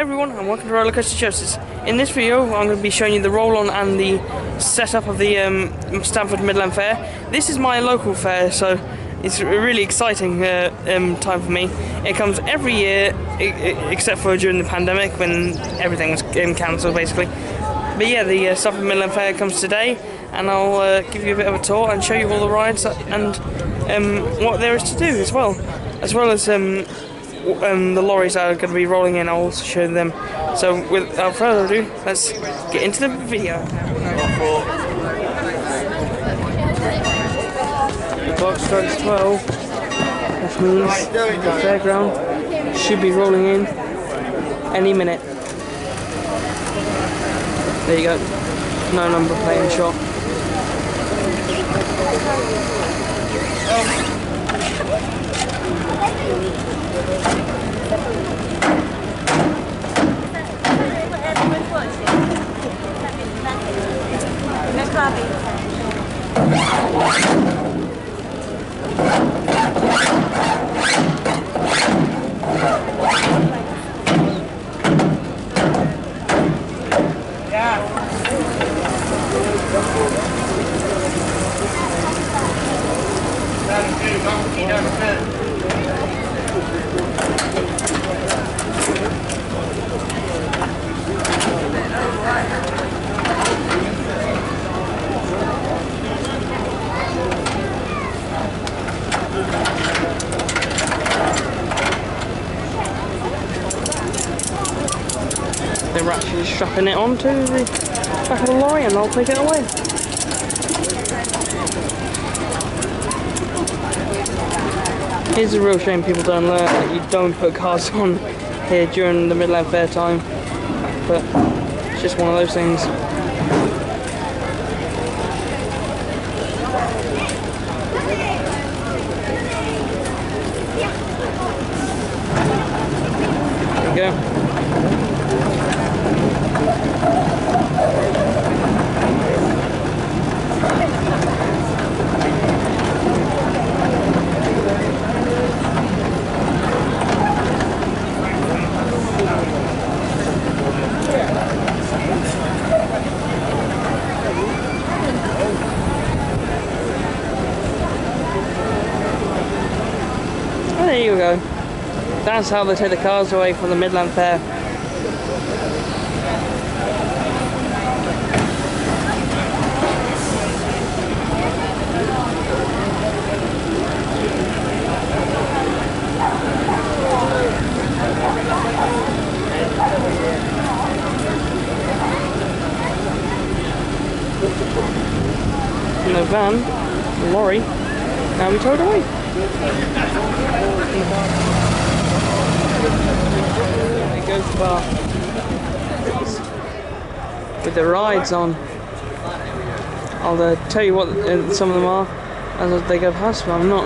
everyone, and welcome to Roller Coaster Choices. In this video, I'm going to be showing you the roll-on and the setup of the Stamford Mid Lent fair. This is my local fair, so it's a really exciting time for me. It comes every year, except for during the pandemic when everything was cancelled, basically. But yeah, the Stamford Mid Lent fair comes today, and I'll give you a bit of a tour and show you all the rides and what there is to do as well as the lorries that are going to be rolling in. I'll also show them. So without further ado, let's get into the video. The clock strikes 12, which means the fairground should be rolling in any minute. There you go. No number plate shot. They're actually strapping it onto the back of the lorry and I'll take it away. It's a real shame people don't learn that you don't put cars on here during the Mid Lent fair time, but it's just one of those things. There we go. There you go. That's how they take the cars away from the Mid Lent fair. And the van, the lorry, now we towed away. There goes the bar with the rides on. I'll tell you what some of them are as they go past, but I'm not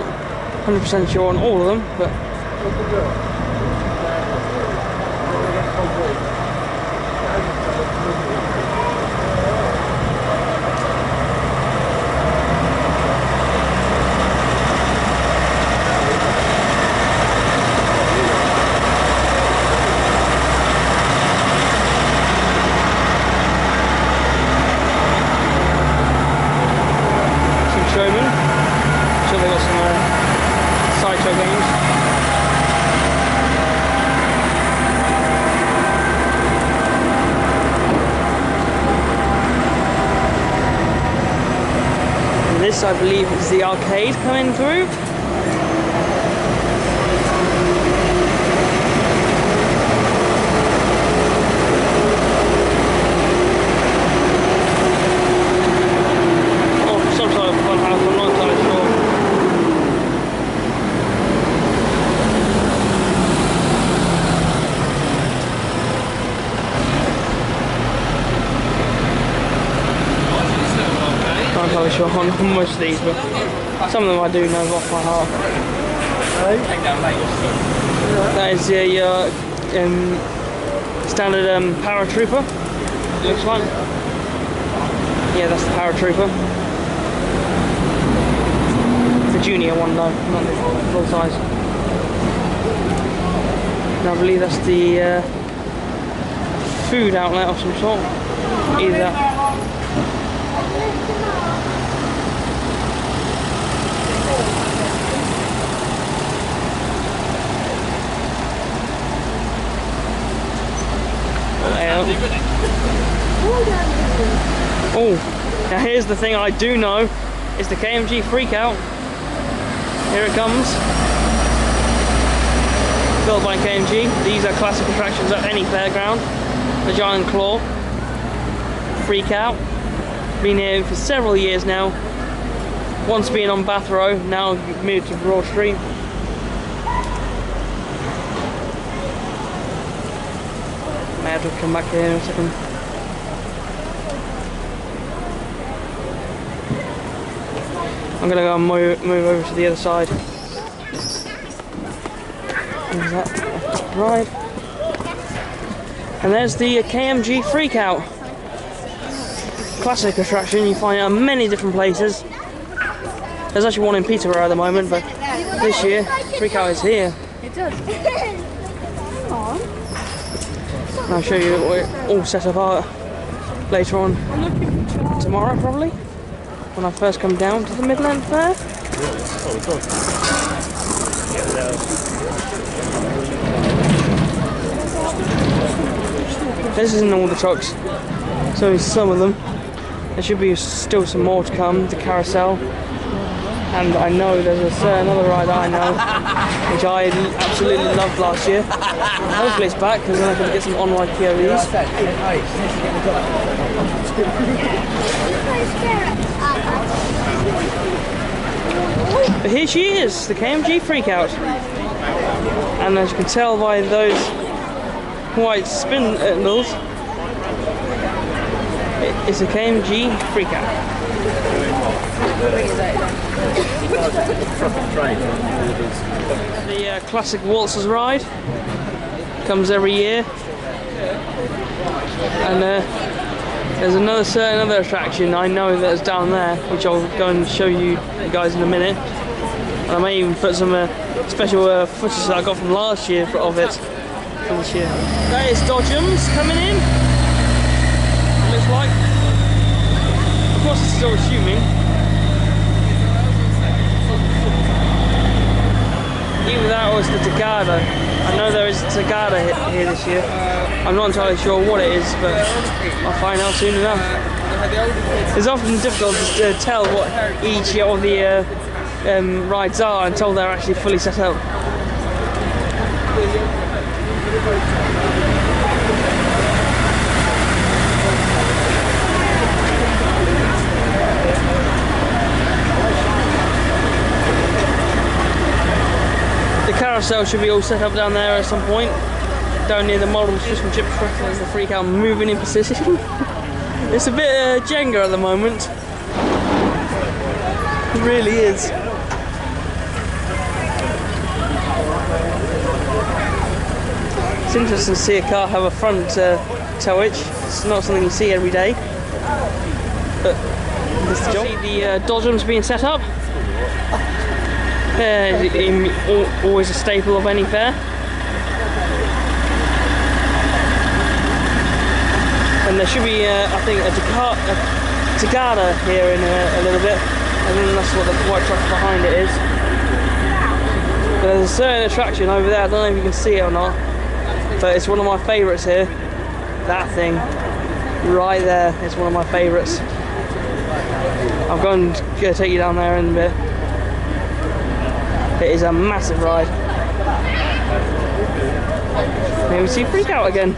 100% sure on all of them. But this, I believe, is the arcade coming through. Oh, some sort of fun house, I'm not entirely sure. I'm not entirely sure on most of these, but some of them I do know off by heart. That is your standard paratrooper, it looks like. Yeah, that's the paratrooper. The junior one though, not the full size. And I believe that's the food outlet of some sort. Either that. Oh, now here's the thing I do know, is the KMG Freakout. Here it comes. Built by KMG. These are classic attractions at any fairground. The Giant Claw, Freakout. Been here for several years now. Once being on Bath Row, now moved to Broad Street. I have to come back here in a second. I'm gonna go and move over to the other side. There's that ride. And there's the KMG Freakout. Classic attraction, you find it at many different places. There's actually one in Peterborough at the moment, but this year, Freakout is here. It does. And I'll show you what it all set up later on tomorrow, probably, when I first come down to the Mid Lent Fair. This isn't all the trucks, so it's some of them. There should be still some more to come, the carousel. And I know there's a certain other ride I know, which I absolutely loved last year. Hopefully it's back, because then I can get some on-ride POVs. But here she is, the KMG Freakout. And as you can tell by those white spindles, it's a KMG Freakout. The classic waltzers ride comes every year, and there's another certain other attraction I know that's down there, which I'll go and show you guys in a minute. And I may even put some special footage that I got from last year of it for this year. That is Dodgems coming in. It looks like. Of course, it's still assuming. Either that or it's the Tagada. I know there is a Tagada here this year. I'm not entirely sure what it is, but I'll find out soon enough. It's often difficult to tell what each of the rides are until they're actually fully set up. The carousel should be all set up down there at some point, down near the model fish and chip truck. There's the Freakout moving in position. It's a bit Jenga at the moment. It really is. It's interesting to see a car have a front tow hitch. It's not something you see every day. But this job. See the Dodgems being set up. Always a staple of any fair. And there should be, I think, a Tagada here in a little bit. I think that's what the white truck behind it is. But there's a certain attraction over there, I don't know if you can see it or not, but it's one of my favourites here. That thing, right there, is one of my favourites. I'm going to take you down there in a bit. It is a massive ride. Here we see Freakout again.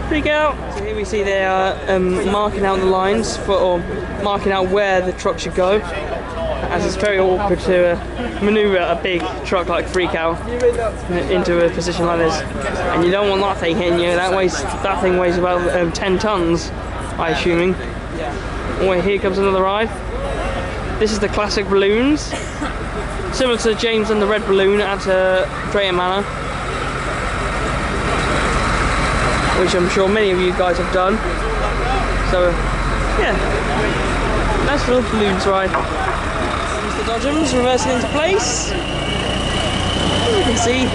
Freakout! So here we see they are marking out the lines or marking out where the truck should go, as it's very awkward to manoeuvre a big truck like Freakout into a position like this. And you don't want that thing hitting you. That thing weighs about 10 tons, I'm assuming. Oh, here comes another ride. This is the classic balloons. Similar to James and the Red Balloon at Drayton Manor, which I'm sure many of you guys have done. So, yeah, that's the balloons ride. Here's the Dodgems reversing into place. As you can see,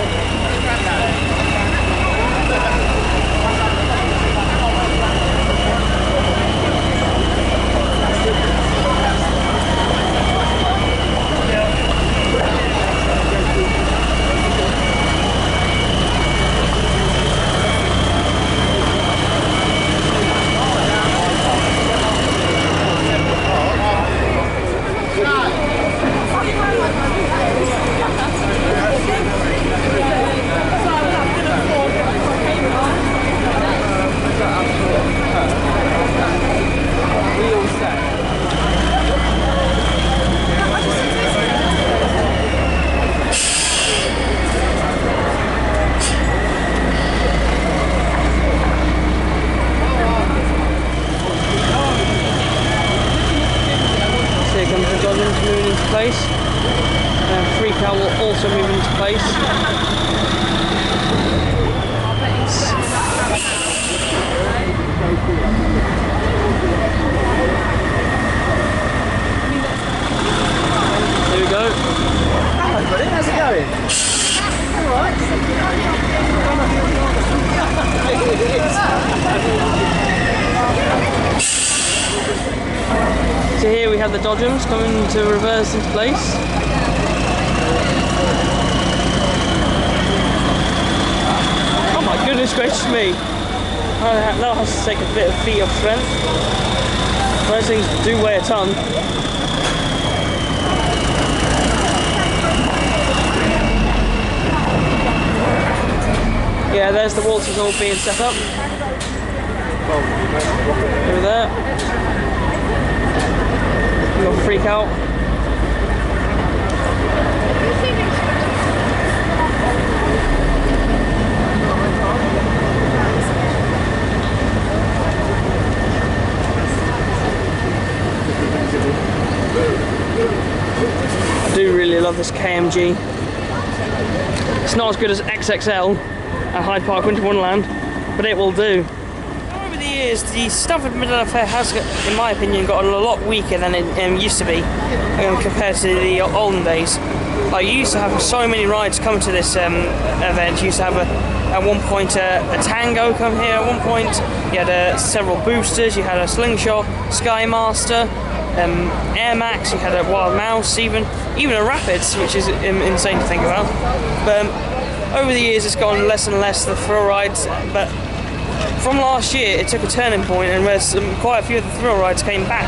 have the dodgems coming to reverse into place. Oh my goodness gracious me! That has to take a bit of feat of strength. Those things do weigh a ton. Yeah, there's the waltzers all being set up. Over there. You'll freak out. I do really love this KMG. It's not as good as XXL at Hyde Park Winter Wonderland, but it will do. Over the years, the Stamford Mid Lent Fair has, in my opinion, gotten a lot weaker than it used to be compared to the olden days. Like, you used to have so many rides come to this event. You used to have at one point a Tango come here. At one point, you had several boosters. You had a Slingshot, Skymaster, Air Max. You had a Wild Mouse, even a Rapids, which is insane to think about. But over the years, it's gotten less and less the thrill rides. But from last year, it took a turning point, and where quite a few of the thrill rides came back,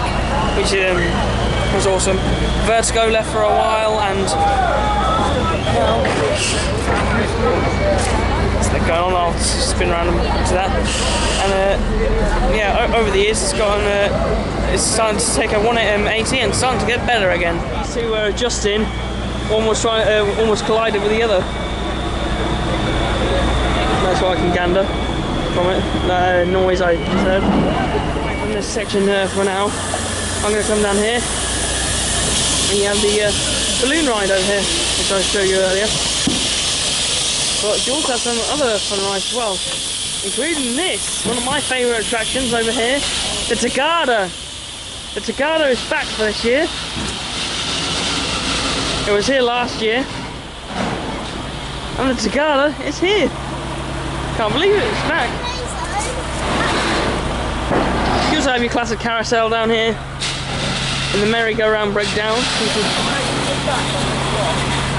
which was awesome. Vertigo left for a while, and what's that going on? I'll spin around to that. And yeah, over the years, it's gotten it's starting to take a 180 and starting to get better again. These two were adjusting. One was almost collided with the other. That's what I can gander from it. The noise I heard. From this section for now, I'm going to come down here, and you have the balloon ride over here, which I showed you earlier. But you also have some other fun rides as well, including this, one of my favourite attractions over here, the Tagada. The Tagada is back for this year. It was here last year, and the Tagada is here. Can't believe it, it's back. You also have your classic carousel down here, and the merry-go-round breakdown.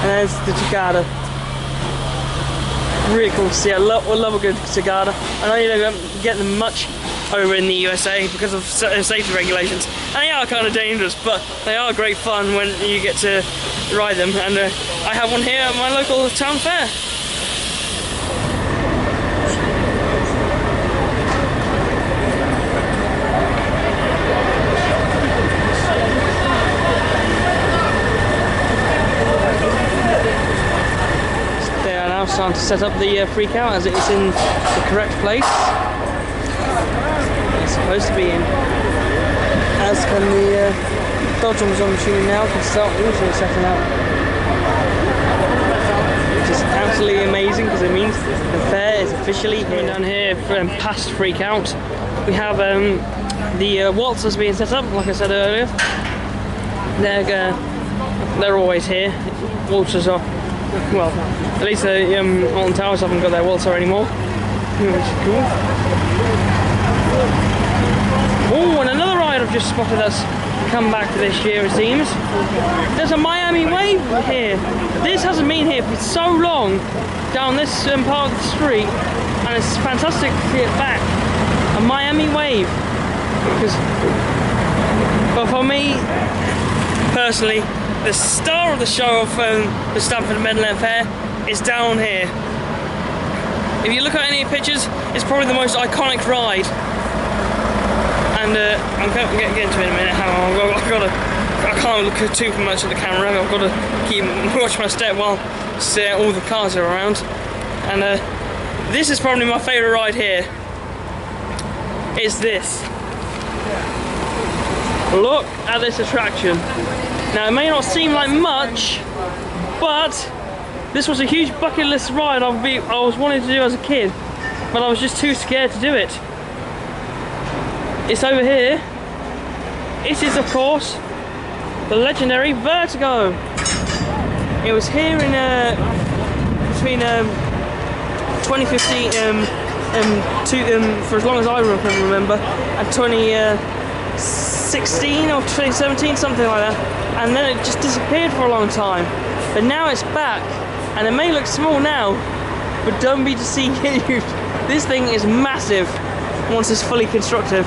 And there's the Tagada. Really cool to see. I love a good Tagada. I know you don't get them much over in the USA because of safety regulations, and they are kind of dangerous, but they are great fun when you get to ride them. And I have one here at my local town fair. Starting to set up the freak out as it is in the correct place it's supposed to be in. As can the dodgems on the machine now can start also setting up, which is absolutely amazing because it means the fair is officially here. Down here past freak out, we have the waltzers being set up. Like I said earlier, they're always here. Waltzers are, well, at least the Alton Towers haven't got their waltzer anymore, which is cool. Oh, and another ride I've just spotted that's come back to this year, it seems. There's a Miami Wave here. This hasn't been here for so long, down this part of the street, and it's fantastic to see it back. A Miami Wave. But for me, personally, the star of the show of the Stamford Mid Lent Fair is down here. If you look at any pictures, it's probably the most iconic ride. And I'm going to get into it in a minute. Hang on, I can't look too much at the camera. I've got to watch my step while all the cars are around. And this is probably my favourite ride here. It's this. Look at this attraction. Now it may not seem like much, but this was a huge bucket list ride I was wanting to do as a kid, but I was just too scared to do it. It's over here. It is, of course, the legendary Vertigo. It was here in between 2015 for as long as I can remember, and 2016. 2016 or 2017, something like that, and then it just disappeared for a long time. But now it's back, and it may look small now, but don't be deceived. This thing is massive once it's fully constructed.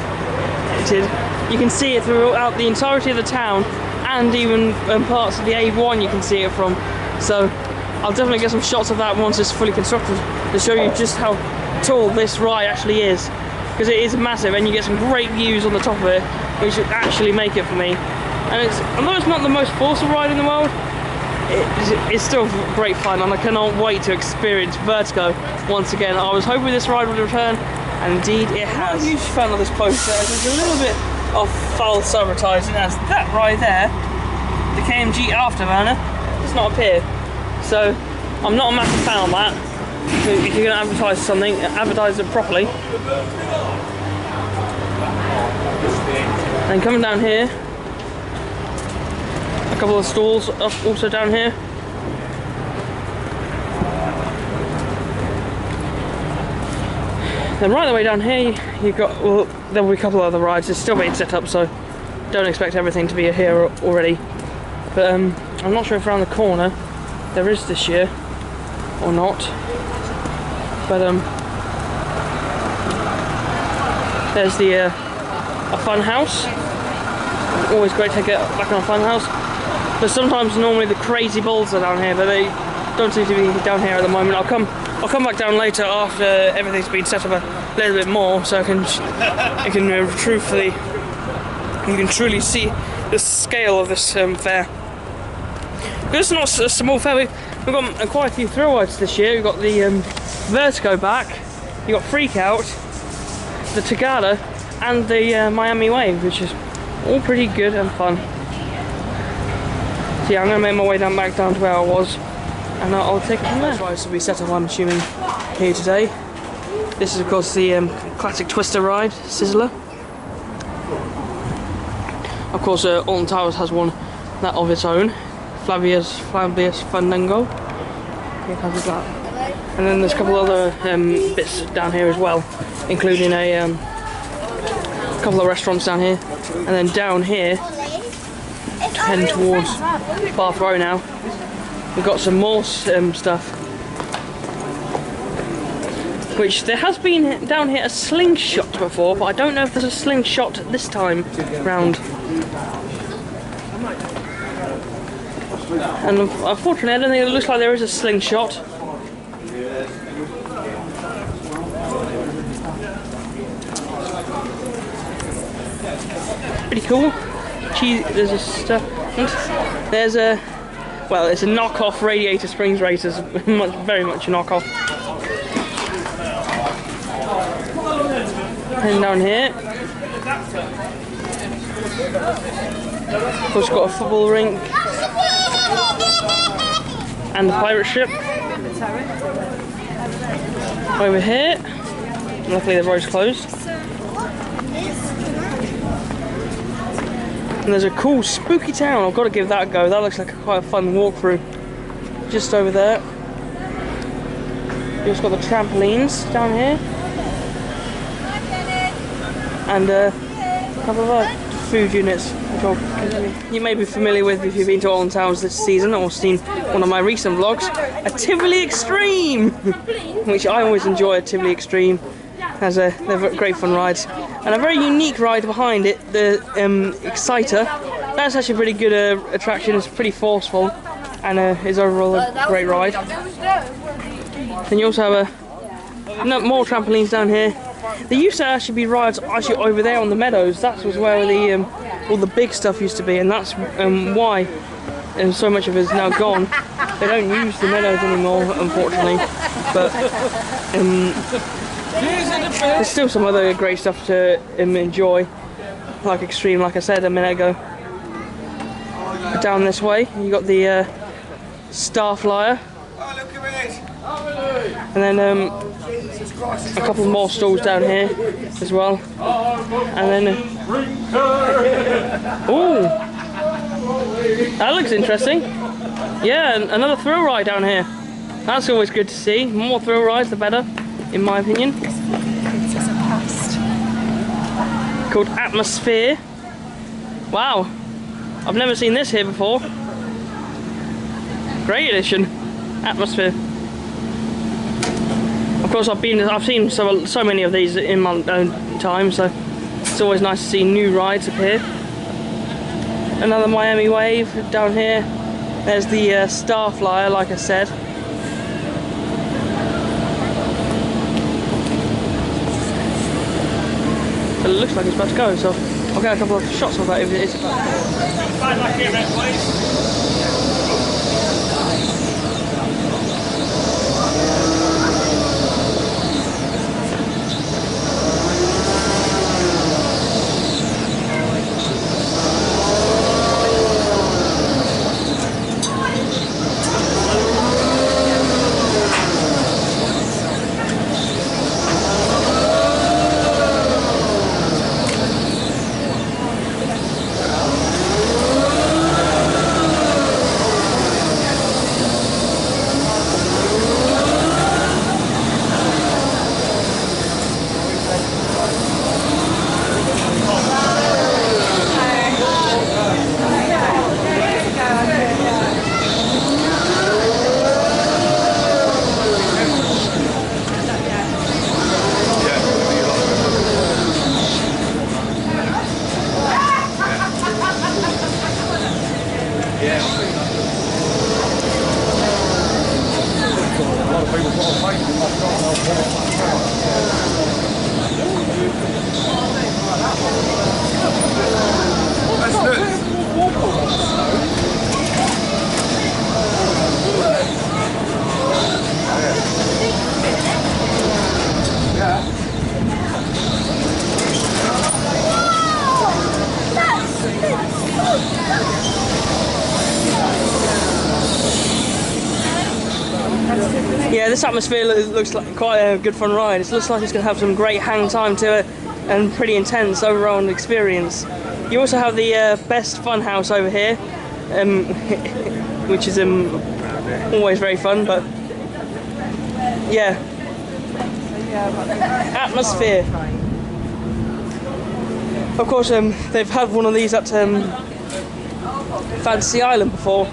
You can see it throughout the entirety of the town, and even parts of the A1 you can see it from. So I'll definitely get some shots of that once it's fully constructed to show you just how tall this ride actually is, because it is massive, and you get some great views on the top of it, which should actually make it for me. And although it's not the most forceful ride in the world, it's still great fun, and I cannot wait to experience vertigo once again. I was hoping this ride would return, and indeed it has. I'm not a huge fan of this poster, as there's a little bit of false advertising, as that right there, the KMG Afterburner, does not appear. So I'm not a massive fan of that. So if you're going to advertise something, advertise it properly. And coming down here, a couple of stalls also down here. Then right the way down here, you've got, well, there'll be a couple of other rides. It's still being set up, so don't expect everything to be here already. But I'm not sure if around the corner there is this year or not. But there's the a fun house. Always great to get back on a fun house. But sometimes normally the crazy bulls are down here, but they don't seem to be down here at the moment. I'll come back down later after everything's been set up a little bit more, so you can truly see the scale of this fair. But it's not a small fair. We've got quite a few thrill rides this year. We've got the Vertigo back, you've got Freak Out, the Tagada, and the Miami Wave, which is all pretty good and fun. So yeah, I'm going to make my way back down to where I was, and I'll take it from there. Rides will be set up, I'm assuming, here today. This is of course the classic Twister ride, Sizzler. Of course, Alton Towers has one that of its own, Flavius Fandango. Here comes that. And then there's a couple other bits down here as well, including a couple of restaurants down here. And then down here, heading towards Bath Row now, we've got some more stuff. Which there has been down here a slingshot before, but I don't know if there's a slingshot this time round. And unfortunately, I don't think it looks like there is a slingshot. Pretty cool. There's a stuff. There's a, well, it's a knockoff Radiator Springs Racers, very much a knockoff. And down here, of course, got a football rink and a pirate ship. Over here, luckily the road's closed. And there's a cool spooky town. I've got to give that a go. That looks like quite a fun walkthrough. Just over there. You've also got the trampolines down here. And a couple of other food units. You may be familiar with if you've been to Alton Towers this season or seen one of my recent vlogs. A Tivoli Extreme! Which I always enjoy, a Tivoli Extreme. They're great fun rides. And a very unique ride behind it, the Exciter. That's actually a pretty good attraction. It's pretty forceful and is overall a great ride. Then you also have more trampolines down here. There used to actually be rides actually over there on the meadows. That was where the all the big stuff used to be, and that's why so much of it is now gone. They don't use the meadows anymore, unfortunately. But there's still some other great stuff to enjoy, like Extreme, like I said a minute ago. Down this way, you got the Starflyer, and then a couple more stalls down here as well, and then oh, that looks interesting. Yeah, another thrill ride down here. That's always good to see. The more thrill rides, the better, in my opinion. Called Atmosphere. Wow, I've never seen this here before. Great addition. Atmosphere. Of course, I've seen so many of these in my own time, so it's always nice to see new rides appear. Another Miami Wave down here. There's the Starflyer, like I said. But it looks like it's about to go, so I'll get a couple of shots of that if it is. Stand back here a minute, please. Yeah, this atmosphere looks like quite a good fun ride. It looks like it's going to have some great hang time to it and pretty intense overall experience. You also have the best fun house over here, which is always very fun, but yeah. Atmosphere. Of course, they've had one of these at Fantasy Island before,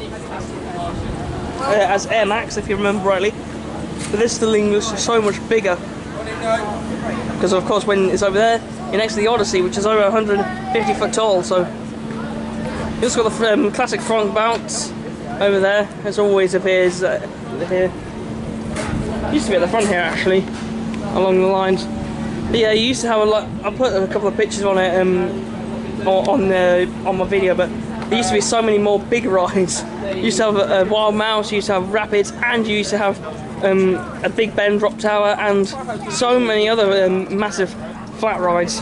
as Air Max, if you remember rightly. But this thing looks so much bigger, because of course when it's over there, you're next to the Odyssey, which is over 150 foot tall. So you also got the classic front bounce over there, as always appears here. It used to be at the front here actually, along the lines. But yeah, you used to have I put a couple of pictures on it on my video, but there used to be so many more big rides. You used to have a Wild Mouse, you used to have Rapids, and you used to have a Big Ben drop tower, and so many other massive flat rides.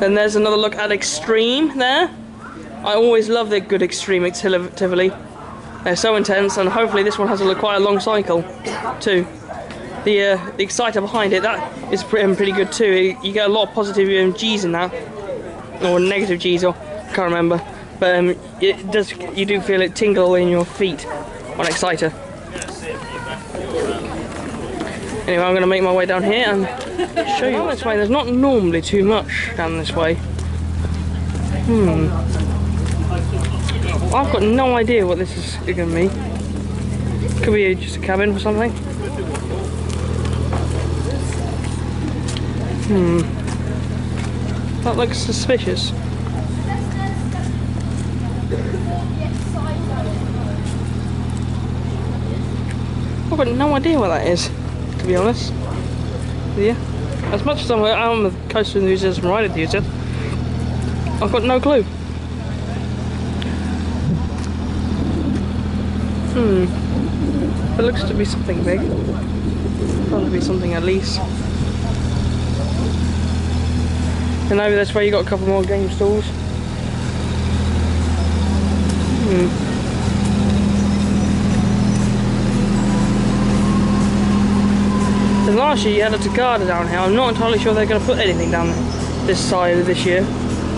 Then there's another look at Extreme there. I always love the good Extreme at Tivoli. They're so intense, and hopefully this one has quite a long cycle too. The exciter behind it, that is pretty good too. You get a lot of positive G's in that, or negative G's, or I can't remember. But you do feel it tingle in your feet on exciter. Anyway, I'm going to make my way down here and show you this way. There's not normally too much down this way. I've got no idea what this is going to be. Could be just a cabin for something. That looks suspicious. I've got no idea what that is, to be honest. Yeah, as much as I'm a coaster enthusiast and ride enthusiast, I've got no clue. It looks to be something big. Probably be something at least. And over this way you got a couple more game stalls. And last year you had a Takada down here. I'm not entirely sure they're going to put anything down this side this year,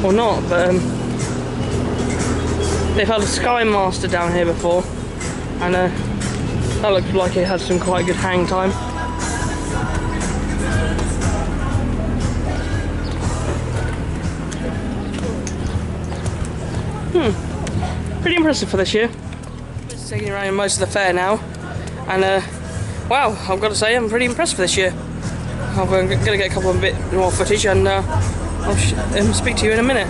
or not, but they've had a Sky Master down here before, and that looked like it had some quite good hang time. impressive for this year. Just taking around most of the fair now, and wow, I've got to say I'm pretty impressed for this year. I'm going to get a couple of bit more footage, and I'll speak to you in a minute.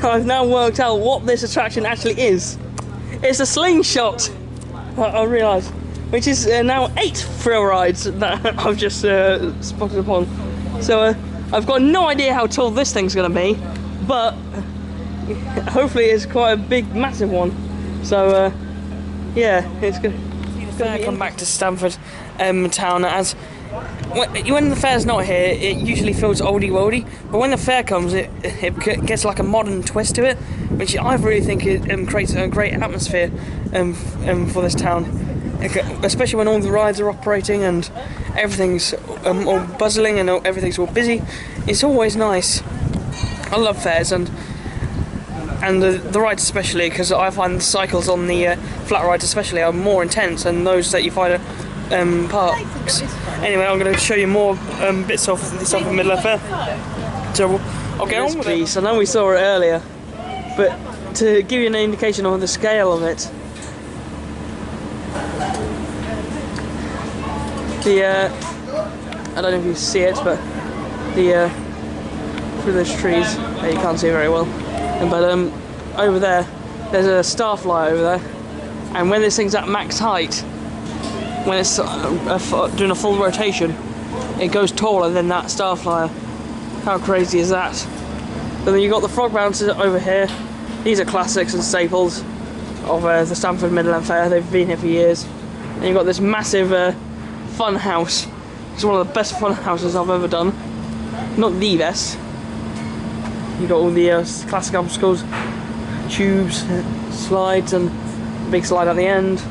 I've now worked out what this attraction actually is. It's a slingshot, I realise, which is now 8 thrill rides that I've just spotted upon. So I've got no idea how tall this thing's going to be, but hopefully it's quite a big, massive one. So yeah, it's going to come back to Stamford town, as when the fair's not here, it usually feels oldie-worldy, but when the fair comes, it gets like a modern twist to it, which I really think it creates a great atmosphere for this town, especially when all the rides are operating and everything's all bustling and everything's all busy. It's always nice. I love fairs, and the rides especially, because I find the cycles on the flat rides especially are more intense than those that you find at parks. Anyway, I'm going to show you more bits of the Stamford Mid Lent Fair. So I'll get on with it. I know we saw it earlier, but to give you an indication of the scale of it, I don't know if you see it, but through those trees, you can't see it very well, but over there's a starfly over there, and when this thing's at max height, when it's doing a full rotation, it goes taller than that starflyer. How crazy is that? But then you've got the frog bouncers over here. These are classics and staples of the Stamford Mid Lent Fair. They've been here for years. And you've got this massive fun house. It's one of the best fun houses I've ever done. Not the best. You've got all the classic obstacles, tubes, slides, and a big slide at the end.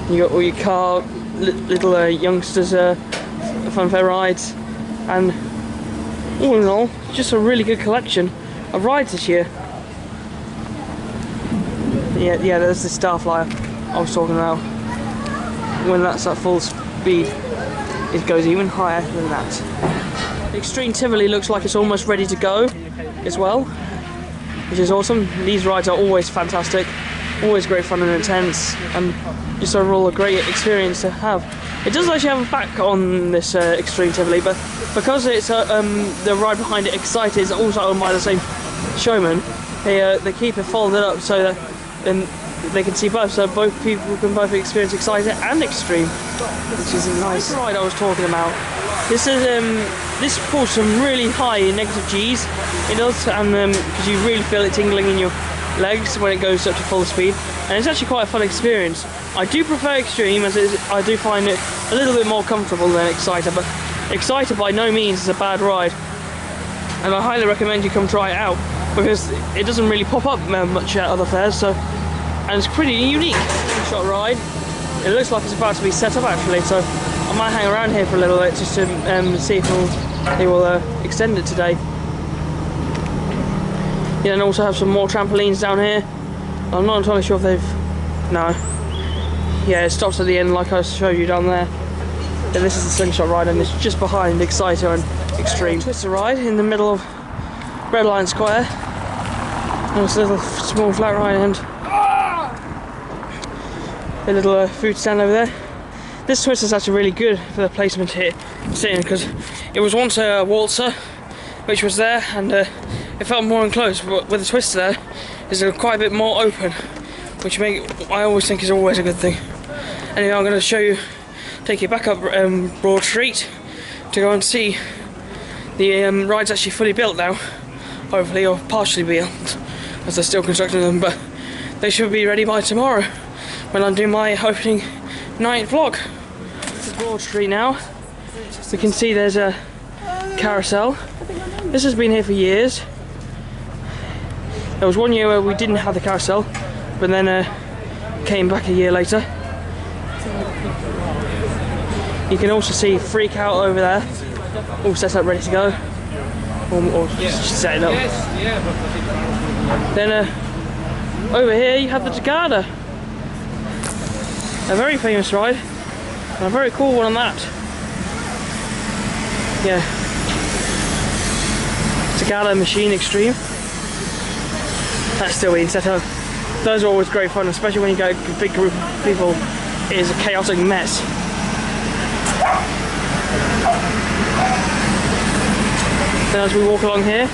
You got all your little youngsters funfair rides, and all in all, just a really good collection of rides this year. Yeah, there's the Starflyer I was talking about. When that's at full speed, it goes even higher than that. Extreme Tivoli looks like it's almost ready to go as well, which is awesome. These rides are always fantastic. Always great fun and intense, and just overall a great experience to have. It does actually have a back on this Extreme Tivoli, but because it's the ride behind it, Excite, is also owned by the same showman, they keep it folded up so that they can see both, so both people can both experience Excite and Extreme, which is a nice ride I was talking about. This is this pulls some really high negative G's. It does, and because you really feel it tingling in your legs when it goes up to full speed, and it's actually quite a fun experience. I do prefer Extreme, as I do find it a little bit more comfortable than Exciter, but Exciter by no means is a bad ride, and I highly recommend you come try it out, because it doesn't really pop up much at other fairs, and it's pretty unique. Shot ride. It looks like it's about to be set up actually, so I might hang around here for a little bit just to see if they will extend it today. Yeah, and also have some more trampolines down here. I'm not entirely sure if they've... No. Yeah, it stops at the end like I showed you down there. Yeah, this is the slingshot ride, and it's just behind Exciter and Extreme. Twister ride in the middle of Red Lion Square. And it's a little small flat ride, and a little food stand over there. This twister is actually really good for the placement here, sitting, because it was once a waltzer, which was there, and it felt more enclosed, but with the twister there, it's quite a bit more open, which I always think is always a good thing. Anyway, I'm going to show you, take you back up Broad Street to go and see the rides actually fully built now, hopefully, or partially built, as they're still constructing them, but they should be ready by tomorrow when I'm doing my opening night vlog. This is Broad Street now. You can see there's a carousel. This has been here for years. There was one year where we didn't have the carousel, but then came back a year later. You can also see Freak Out over there, all set up ready to go, or just setting up. Then over here you have the Tagada, a very famous ride, and a very cool one on that. Yeah, it's a Gala Machine Extreme. That's still being set up. Those are always great fun, especially when you go a big group of people. It is a chaotic mess. Then as we walk along here,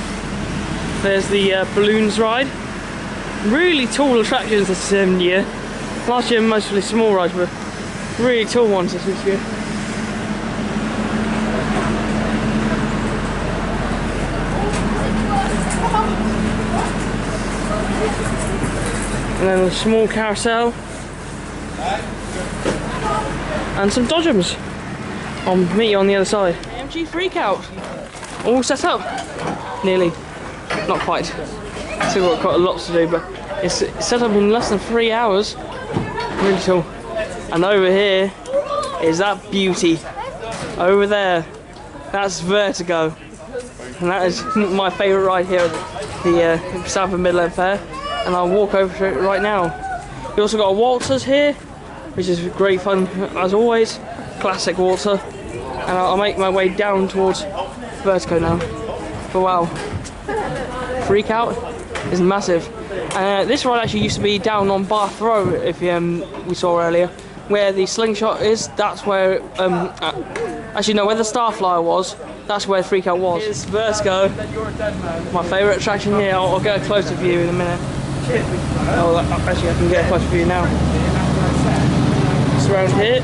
there's the balloons ride. Really tall attractions this year. Last year mostly small rides, but really tall ones this year. And then a small carousel. And some dodgems. I'll meet you on the other side. AMG Freakout. All set up. Nearly. Not quite. Still got quite a lot to do, but it's set up in less than 3 hours. Really cool. And over here is that beauty. Over there. That's Vertigo. And that is my favourite ride here at the Stamford Mid Lent Fair. And I'll walk over to it right now. We also got waltzers here, which is great fun as always. Classic waltzer. And I'll make my way down towards Vertigo now. But wow, Freakout is massive. This ride actually used to be down on Bath Row, if we saw earlier, where the slingshot is. That's where, actually no, where the Starflyer was. That's where Freakout was. Here's Vertigo, my favourite attraction here. I'll get a closer view in a minute. Oh, actually I can get a closer view now. Just around here,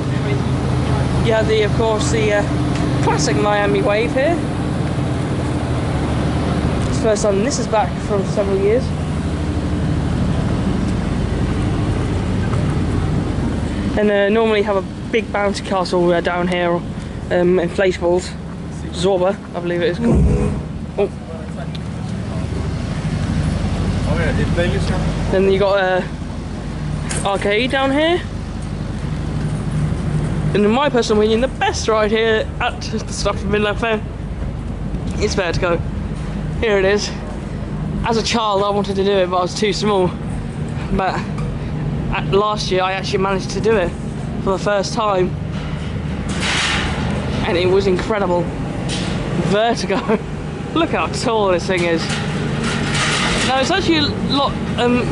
you have of course the classic Miami wave here. It's the first time this is back from several years. And normally have a big bouncy castle down here, inflatables. Zorba, I believe it is called. Oh. Then you got a arcade down here. And in my personal opinion, the best ride here at the Stamford Mid Lent Fair is Vertigo. Here it is. As a child I wanted to do it, but I was too small. But last year I actually managed to do it for the first time. And it was incredible. Vertigo. Look how tall this thing is. Now it's actually a lot,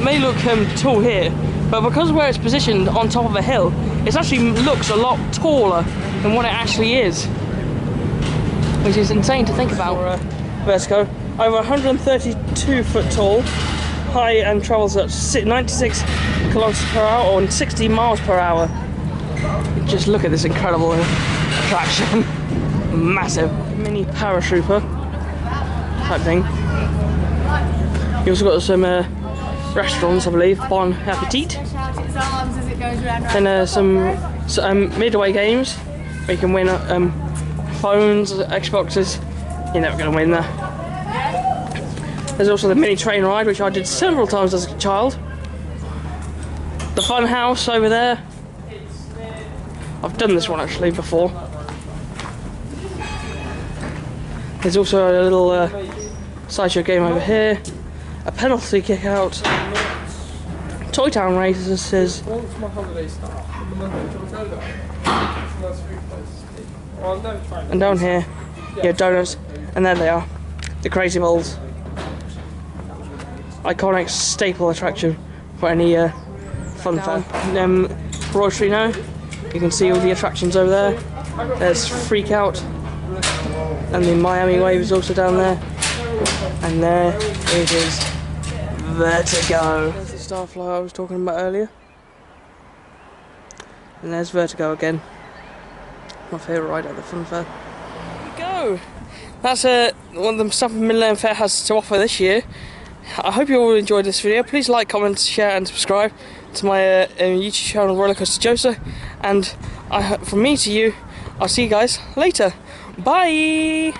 may look tall here, but because where it's positioned on top of a hill, it actually looks a lot taller than what it actually is. Which is insane to think about. Vertigo, over 132 foot tall, high, and travels at 96 kilometers per hour or 60 miles per hour. Just look at this incredible attraction. Massive. Mini paratrooper type thing. You also got some restaurants, I believe, Bon Appetit. And some midway games where you can win phones, Xboxes. You're never going to win that. There's also the mini train ride, which I did several times as a child. The fun house over there. I've done this one actually before. There's also a little sideshow game over here. A penalty kick out. Toy Town Races says. And down here, you have donuts, and there they are, the Crazy Balls. Iconic staple attraction for any fun fair. Broad Street now, you can see all the attractions over there. There's Freakout, and the Miami Wave is also down there. And there it is, Vertigo. There's the Starflyer I was talking about earlier. And there's Vertigo again. My favourite ride at the fun fair. There we go. That's what the Stamford Mid Lent Fair has to offer this year. I hope you all enjoyed this video. Please like, comment, share and subscribe to my YouTube channel Rollercoaster Joseph. And from me to you, I'll see you guys later. Bye!